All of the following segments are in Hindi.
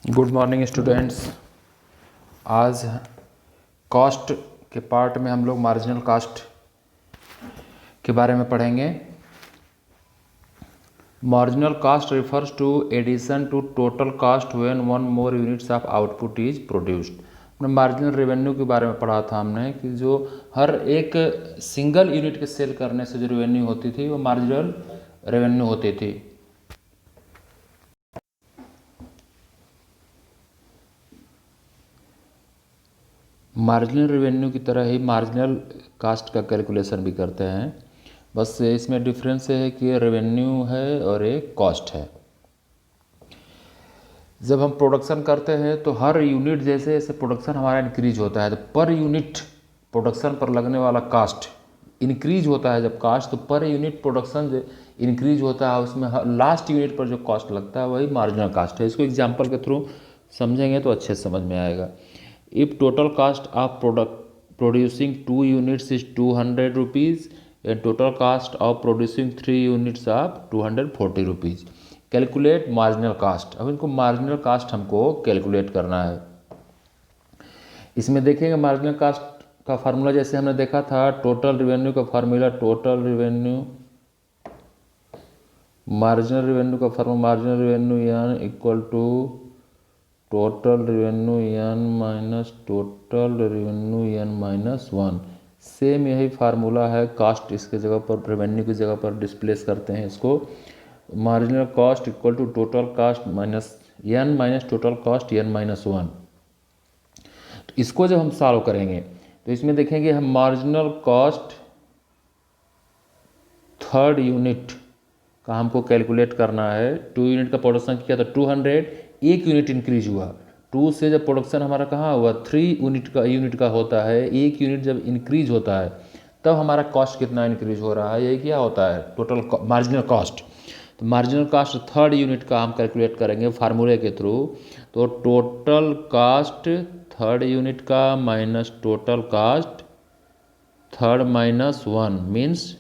Good morning students. आज कॉस्ट के पार्ट में हम लोग मार्जिनल कॉस्ट के बारे में पढ़ेंगे। Marginal cost refers to addition to total cost when one more units of output is produced. हमने मार्जिनल रेवेन्यू के बारे में पढ़ा था हमने कि जो हर एक सिंगल यूनिट के सेल करने से जो रेवेन्यू होती थी वो मार्जिनल रेवेन्यू होती थी। मार्जिनल रेवेन्यू की तरह ही मार्जिनल कास्ट का कैलकुलेशन भी करते हैं, बस इसमें डिफरेंस है कि ये रेवेन्यू है और एक कॉस्ट है। जब हम प्रोडक्शन करते हैं तो हर यूनिट जैसे जैसे प्रोडक्शन हमारा इंक्रीज होता है तो पर यूनिट प्रोडक्शन पर लगने वाला कास्ट इंक्रीज होता है। जब कास्ट तो पर यूनिट प्रोडक्शन जो इंक्रीज होता है उसमें लास्ट यूनिट पर जो कॉस्ट लगता है वही मार्जिनल कास्ट है। इसको एग्जांपल के थ्रू समझेंगे तो अच्छे से समझ में आएगा। If total cost of producing 2 units is 200 rupees and total cost of producing 3 units of 240 rupees, calculate marginal cast. अब इनको मार्जिनल कास्ट हमको कैलकुलेट करना है। इसमें देखेंगे मार्जिनल कास्ट का फार्मूला जैसे हमने देखा था टोटल रिवेन्यू का formula, total revenue marginal revenue का फार्मूला मार्जिनल रेवेन्यू यान equal to total revenue N minus total revenue N minus 1। Same यही फार्मूला है, कास्ट इसके जगह पर रेवेन्यू की जगह पर डिस्प्लेस करते हैं इसको। Marginal cost equal to total cost minus N minus total cost N minus 1। तो इसको जब हम सॉल्व करेंगे तो इसमें देखेंगे हम मार्जिनल कॉस्ट थर्ड यूनिट का हमको कैलकुलेट करना है। 2 यूनिट का प्रोडक्शन किया तो 200, एक यूनिट इंक्रीज हुआ। 2 से जब प्रोडक्शन हमारा कहाँ हुआ 3 यूनिट का होता है। एक यूनिट जब इंक्रीज होता है तब हमारा कॉस्ट कितना इंक्रीज हो रहा है, यही क्या होता है टोटल मार्जिनल कॉस्ट। तो मार्जिनल कॉस्ट थर्ड यूनिट का हम कैलकुलेट करेंगे फार्मूले के थ्रू। तो टोटल कॉस्ट थर्ड यूनिट का minus total cost third minus 1 means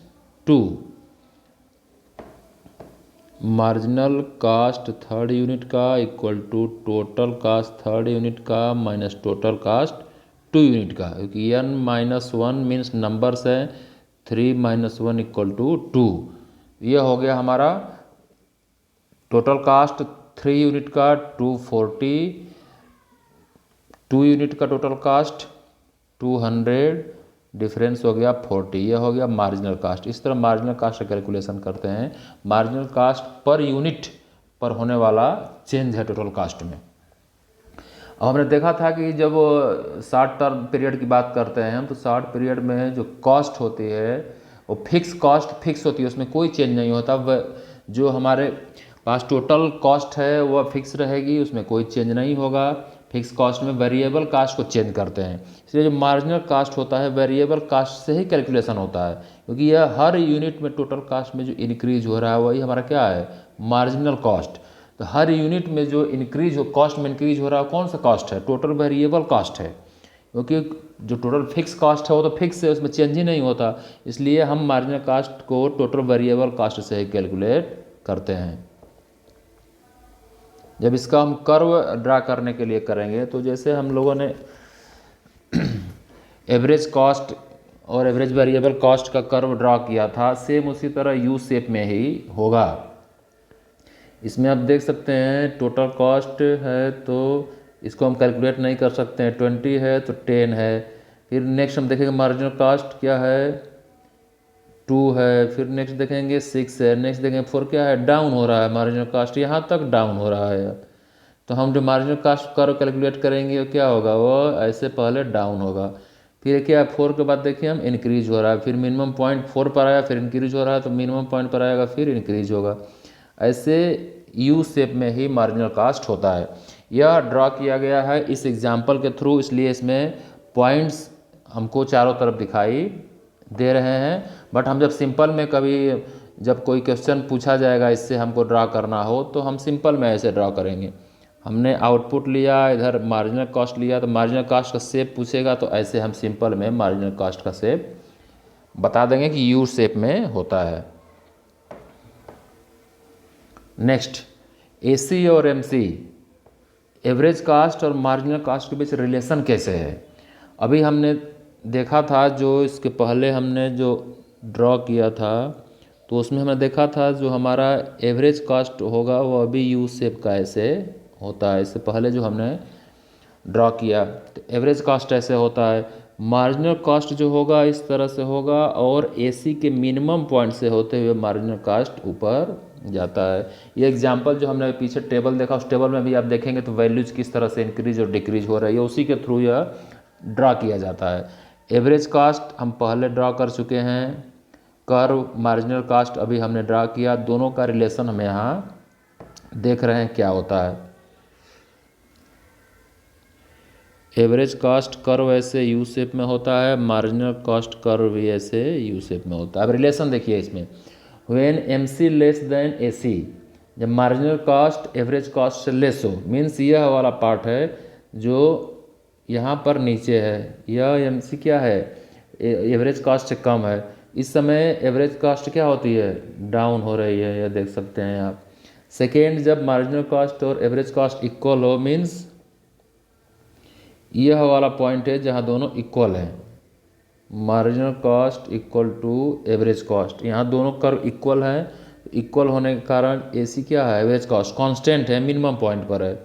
2। Marginal cost third unit का equal to total cost third unit का माइनस टोटल कास्ट 2 यूनिट का, क्योंकि n माइनस 1 मीन्स नंबर्स है। 3 माइनस 1 इक्वल टू 2। यह हो गया हमारा टोटल कास्ट 3 यूनिट का 240, 2 यूनिट का टोटल कास्ट 200, डिफरेंस हो गया 40। यह हो गया मार्जिनल कास्ट। इस तरह मार्जिनल कास्ट का कैलकुलेशन करते हैं। मार्जिनल कास्ट पर यूनिट पर होने वाला चेंज है टोटल कास्ट में। अब हमने देखा था कि जब शॉर्ट टर्म पीरियड की बात करते हैं हम तो शॉर्ट पीरियड में जो कॉस्ट होती है वो फिक्स कॉस्ट फिक्स होती है, उसमें कोई चेंज नहीं होता। वह जो हमारे पास टोटल कॉस्ट है वह फिक्स रहेगी, उसमें कोई चेंज नहीं होगा। फिक्स कॉस्ट में वेरिएबल कास्ट को चेंज करते हैं, इसलिए जो मार्जिनल कास्ट होता है वेरिएबल कास्ट से ही कैलकुलेशन होता है, क्योंकि यह हर यूनिट में टोटल कास्ट में जो इंक्रीज हो रहा है वही हमारा क्या है मार्जिनल कॉस्ट। तो हर यूनिट में जो इंक्रीज हो कॉस्ट में इंक्रीज हो रहा है कौन सा कॉस्ट है, टोटल वेरिएबल कॉस्ट है। क्योंकि जो टोटल फिक्स कॉस्ट है वो तो फिक्स है, उसमें चेंज ही नहीं होता, इसलिए हम मार्जिनल कास्ट को टोटल वेरिएबल कॉस्ट से ही कैलकुलेट करते हैं। जब इसका हम कर्व ड्रा करने के लिए करेंगे तो जैसे हम लोगों ने एवरेज कॉस्ट और एवरेज वेरिएबल कॉस्ट का कर्व ड्रा किया था, सेम उसी तरह यू शेप में ही होगा। इसमें आप देख सकते हैं टोटल कॉस्ट है तो इसको हम कैलकुलेट नहीं कर सकते हैं, 20 है तो 10 है। फिर नेक्स्ट हम देखेंगे मार्जिनल कॉस्ट क्या है 2 है, फिर नेक्स्ट देखेंगे 6 है, नेक्स्ट देखेंगे 4 क्या है डाउन हो रहा है मार्जिनल कॉस्ट, यहाँ तक डाउन हो रहा है। तो हम जो मार्जिनल कॉस्ट कर्व कैलकुलेट करेंगे क्या होगा वो ऐसे पहले डाउन होगा, फिर क्या 4 के बाद देखिए हम इंक्रीज हो रहा है, फिर मिनिमम पॉइंट 4 पर आया फिर इंक्रीज हो रहा है तो मिनिमम पॉइंट पर आएगा फिर इंक्रीज होगा। ऐसे यू शेप में ही मार्जिनल कॉस्ट होता है। यह ड्रा किया गया है इस एग्जाम्पल के थ्रू, इसलिए इसमें पॉइंट्स हमको चारों तरफ दिखाई दे रहे हैं। बट हम जब सिंपल में कभी जब कोई क्वेश्चन पूछा जाएगा इससे हमको ड्रा करना हो तो हम सिंपल में ऐसे ड्रा करेंगे। हमने आउटपुट लिया इधर मार्जिनल कॉस्ट लिया तो मार्जिनल कॉस्ट का शेप पूछेगा तो ऐसे हम सिंपल में मार्जिनल कॉस्ट का शेप बता देंगे कि यू शेप में होता है। नेक्स्ट एसी और एमसी, एवरेज कास्ट और मार्जिनल कास्ट के बीच रिलेशन कैसे है। अभी हमने देखा था, जो इसके पहले हमने जो ड्रॉ किया था, तो उसमें हमने देखा था जो हमारा एवरेज कास्ट होगा वो अभी यू शेप का ऐसे होता है। इससे पहले जो हमने ड्रॉ किया तो एवरेज कास्ट ऐसे होता है। मार्जिनल कास्ट जो होगा इस तरह से होगा, और एसी के मिनिमम पॉइंट से होते हुए मार्जिनल कास्ट ऊपर जाता है। ये एग्जांपल जो हमने पीछे टेबल देखा, उस टेबल में भी आप देखेंगे तो वैल्यूज किस तरह से इंक्रीज और डिक्रीज हो रही है, उसी के थ्रू यह ड्रा किया जाता है। एवरेज कास्ट हम पहले ड्रा कर चुके हैं, कर्व मार्जिनल कास्ट अभी हमने ड्रा किया, दोनों का रिलेशन हम यहाँ देख रहे हैं क्या होता है। एवरेज कास्ट कर्व ऐसे यू शेप में होता है, मार्जिनल कास्ट कर्व भी ऐसे यू शेप में होता है। अब रिलेशन देखिए इसमें, when MC less than AC, जब मार्जिनल कास्ट एवरेज कास्ट से लेस हो, मीन्स यह वाला पार्ट है जो यहाँ पर नीचे है, यह एमसी क्या है, एवरेज कास्ट से कम है। इस समय एवरेज कास्ट क्या होती है, डाउन हो रही है, यह देख सकते हैं आप। सेकेंड, जब मार्जिनल कास्ट और एवरेज कास्ट इक्वल हो, मीन्स यह वाला पॉइंट है जहाँ दोनों इक्वल हैं, marginal cost equal to average cost, यहाँ दोनों कर्व इक्वल हैं। इक्वल होने के कारण एसी क्या है, एवरेज कास्ट कांस्टेंट है, मिनिमम पॉइंट पर है।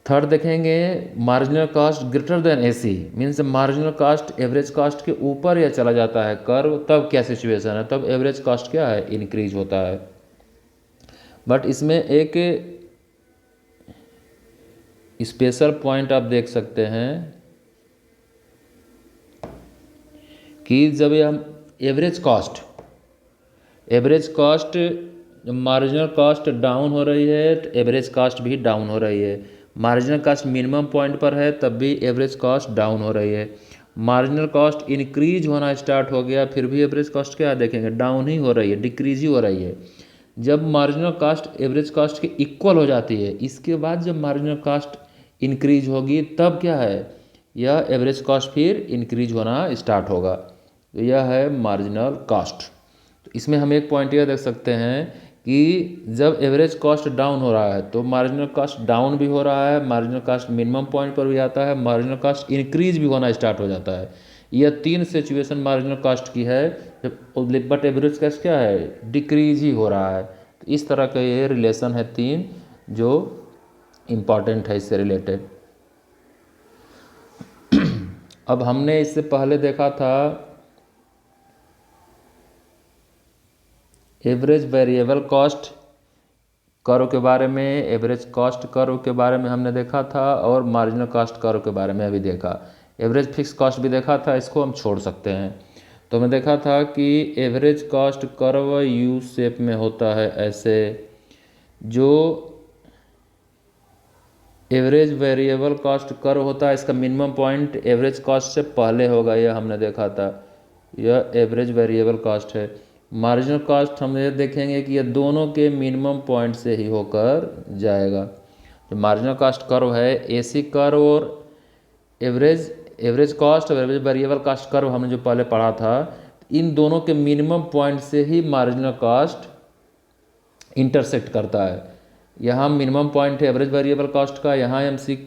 थर्ड देखेंगे, marginal cost greater than AC, means marginal cost average cost के ऊपर या चला जाता है कर्व, तब क्या सिचुएशन है, तब एवरेज कास्ट क्या है, इंक्रीज होता है। बट इसमें एक स्पेशल पॉइंट आप देख सकते हैं कि जब हम average cost marginal cost down हो रही है तो एवरेज कास्ट भी डाउन हो रही है। मार्जिनल कास्ट मिनिमम पॉइंट पर है तब भी एवरेज कास्ट डाउन हो रही है। मार्जिनल कास्ट इंक्रीज होना स्टार्ट हो गया फिर भी एवरेज कास्ट क्या देखेंगे, डाउन ही हो रही है, डिक्रीज ही हो रही है। जब मार्जिनल कास्ट एवरेज कास्ट के इक्वल हो जाती है, इसके बाद जब मार्जिनल कास्ट इंक्रीज होगी तब क्या है, यह एवरेज कास्ट फिर इंक्रीज होना स्टार्ट होगा। तो यह है मार्जिनल कास्ट। तो इसमें हम एक पॉइंट यह देख सकते हैं कि जब एवरेज कास्ट डाउन हो रहा है तो मार्जिनल कास्ट डाउन भी हो रहा है, मार्जिनल कास्ट मिनिमम पॉइंट पर भी आता है, मार्जिनल कास्ट इंक्रीज भी होना स्टार्ट हो जाता है। यह तीन सिचुएशन मार्जिनल कास्ट की है, बट एवरेज कास्ट क्या है, डिक्रीज ही हो रहा है। तो इस तरह का ये रिलेशन है तीन जो इम्पॉर्टेंट है इससे रिलेटेड। अब हमने इससे पहले देखा था एवरेज वेरिएबल कॉस्ट कर्व के बारे में, एवरेज कॉस्ट कर्व के बारे में हमने देखा था, और मार्जिनल कॉस्ट कर्व के बारे में अभी देखा। एवरेज फिक्स कॉस्ट भी देखा था, इसको हम छोड़ सकते हैं। तो हमने देखा था कि average cost curve U shape में होता है ऐसे, जो एवरेज वेरिएबल कॉस्ट कर्व होता है इसका मिनिमम पॉइंट एवरेज कॉस्ट से पहले होगा, यह हमने देखा था, यह एवरेज वेरिएबल कॉस्ट है। मार्जिनल कॉस्ट हम ये देखेंगे कि यह दोनों के मिनिमम पॉइंट से ही होकर जाएगा। जो मार्जिनल कॉस्ट कर्व है, एसी कर्व और एवरेज कॉस्ट और एवरेज वेरिएबल कॉस्ट कर्व हमने जो पहले पढ़ा था, इन दोनों के मिनिमम पॉइंट से ही मार्जिनल कॉस्ट इंटरसेक्ट करता है। यहाँ मिनिमम पॉइंट है एवरेज वेरिएबल कॉस्ट का, यहाँ एमसी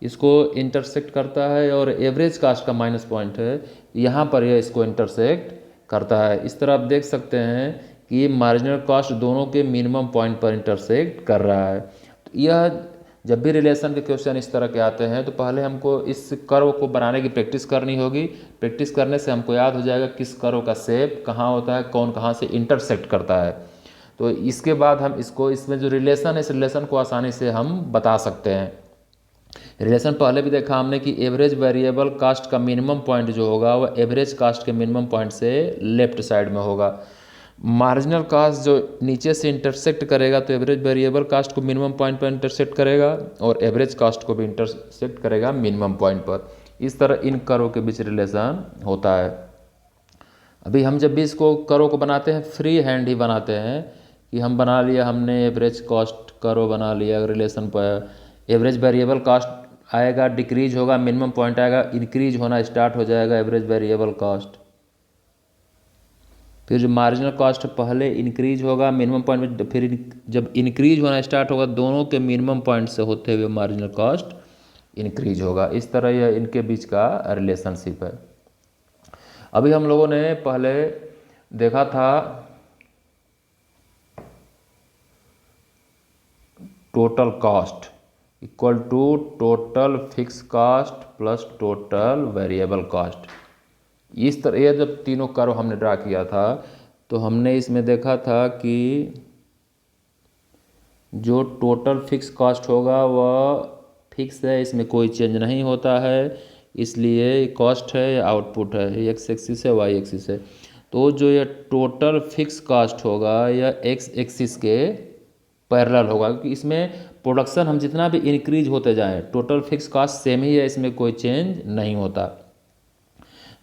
इसको इंटरसेक्ट करता है, और एवरेज कॉस्ट का माइनस पॉइंट है, यहाँ पर यह इसको इंटरसेक्ट करता है। इस तरह आप देख सकते हैं कि मार्जिनल कॉस्ट दोनों के मिनिमम पॉइंट पर इंटरसेक्ट कर रहा है। तो यह जब भी रिलेशन के क्वेश्चन इस तरह के आते हैं तो पहले हमको इस कर्व को बनाने की प्रैक्टिस करनी होगी। प्रैक्टिस करने से हमको याद हो जाएगा किस कर्व का शेप कहाँ होता है, कौन कहाँ से इंटरसेक्ट करता है। तो इसके बाद हम इसको, इसमें जो रिलेशन है इस रिलेशन को आसानी से हम बता सकते हैं। रिलेशन पहले भी देखा हमने कि एवरेज वेरिएबल कास्ट का मिनिमम पॉइंट जो होगा वह एवरेज कास्ट के मिनिमम पॉइंट से लेफ्ट साइड में होगा। मार्जिनल कास्ट जो नीचे से इंटरसेक्ट करेगा तो एवरेज वेरिएबल कास्ट को मिनिमम पॉइंट पर इंटरसेक्ट करेगा, और एवरेज कास्ट को भी इंटरसेक्ट करेगा मिनिमम पॉइंट पर। इस तरह इन कर्व के बीच रिलेशन होता है। अभी हम जब भी इसको कर्व को बनाते हैं फ्री हैंड ही बनाते हैं, कि हम बना लिया, हमने एवरेज कॉस्ट कर्व बना लिया, रिलेशन पर एवरेज वेरिएबल कास्ट आएगा, डिक्रीज होगा, मिनिमम पॉइंट आएगा, इंक्रीज होना स्टार्ट हो जाएगा एवरेज वेरिएबल कास्ट। फिर जो मार्जिनल कॉस्ट पहले इंक्रीज होगा मिनिमम पॉइंट में, फिर जब इंक्रीज होना स्टार्ट होगा दोनों के मिनिमम पॉइंट से होते हुए मार्जिनल कॉस्ट इंक्रीज होगा। इस तरह यह इनके बीच का रिलेशनशिप है। अभी हम लोगों ने पहले देखा था total cost equal to total fix cost plus total variable cost. इस तरह ये जब तीनों कर्व हमने ड्रा किया था तो हमने इसमें देखा था कि जो टोटल फिक्स कॉस्ट होगा वह फिक्स है, इसमें कोई चेंज नहीं होता है, इसलिए कॉस्ट है या आउटपुट है, एक्स एक्सिस है वाई एक्सिस है। तो जो ये टोटल फिक्स कॉस्ट होगा यह एक्स एक्सिस के पैरेलल होगा, क्योंकि इसमें प्रोडक्शन हम जितना भी इंक्रीज होते जाएं टोटल फिक्स कॉस्ट सेम ही है, इसमें कोई चेंज नहीं होता।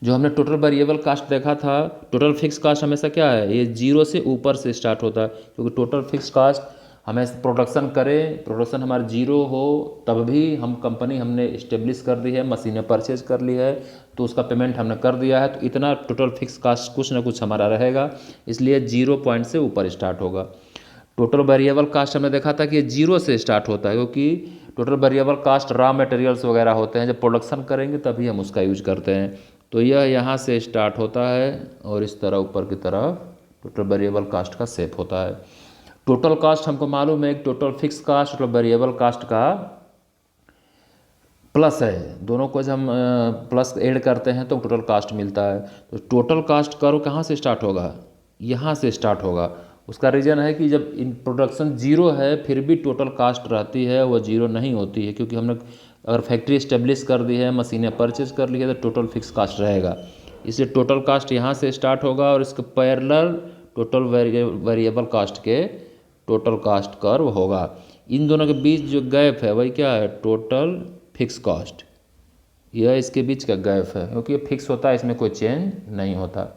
जो हमने टोटल वेरिएबल कास्ट देखा था, टोटल फिक्स कास्ट हमेशा क्या है, ये जीरो से ऊपर से स्टार्ट होता है, क्योंकि टोटल फिक्स कास्ट हमें प्रोडक्शन करें, प्रोडक्शन हमारा जीरो हो तब भी हम कंपनी हमने इस्टेब्लिश कर दी है, मशीनें परचेज कर ली है तो उसका पेमेंट हमने कर दिया है, तो इतना टोटल फिक्स कास्ट कुछ ना कुछ हमारा रहेगा, इसलिए 0 पॉइंट से ऊपर स्टार्ट होगा। टोटल वेरिएबल कास्ट हमने देखा था कि ये जीरो से स्टार्ट होता है, क्योंकि total variable cost raw materials वगैरह होते हैं, जब प्रोडक्शन करेंगे तभी हम उसका यूज करते हैं। तो यह यहाँ से स्टार्ट होता है और इस तरह ऊपर की तरफ टोटल वेरिएबल कास्ट का शेप होता है। टोटल कास्ट हमको मालूम है कि टोटल फिक्स कास्ट और वेरिएबल कास्ट का प्लस है, दोनों को जब हम प्लस ऐड करते हैं तो टोटल कास्ट मिलता है। तो टोटल कास्ट कर्व कहाँ से स्टार्ट होगा, यहाँ से स्टार्ट होगा। उसका रीज़न है कि जब इन प्रोडक्शन जीरो है फिर भी टोटल कास्ट रहती है, वो जीरो नहीं होती है, क्योंकि हमने अगर फैक्ट्री इस्टेब्लिश कर दी है, मशीनें परचेज कर ली है तो टोटल फिक्स कास्ट रहेगा, इसलिए टोटल कास्ट यहाँ से स्टार्ट होगा और इसके पैरेलल टोटल वेरिएबल कास्ट के टोटल कास्ट कर्व होगा। इन दोनों के बीच जो गैप है वही क्या है, टोटल फिक्स कॉस्ट, यह इसके बीच का गैप है, क्योंकि ये फिक्स होता है, इसमें कोई चेंज नहीं होता।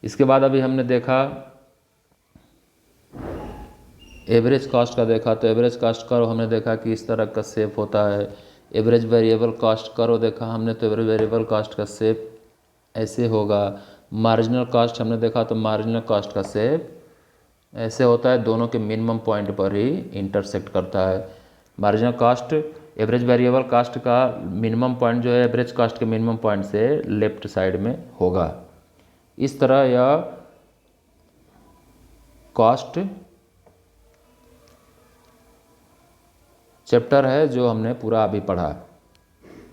इसके बाद अभी हमने देखा एवरेज कास्ट का देखा, तो एवरेज कास्ट कर्व हमने देखा कि इस तरह का शेप होता है। एवरेज वेरिएबल कास्ट कर्व देखा हमने, तो एवरेज वेरिएबल कास्ट का शेप ऐसे होगा। मार्जिनल कास्ट हमने देखा तो मार्जिनल कास्ट का शेप ऐसे होता है, दोनों के मिनिमम पॉइंट पर ही इंटरसेक्ट करता है। Marginal cost average variable cost का मिनिमम पॉइंट जो है एवरेज कास्ट के मिनिमम पॉइंट से लेफ्ट साइड में होगा। इस तरह यह कॉस्ट चैप्टर है जो हमने पूरा अभी पढ़ा।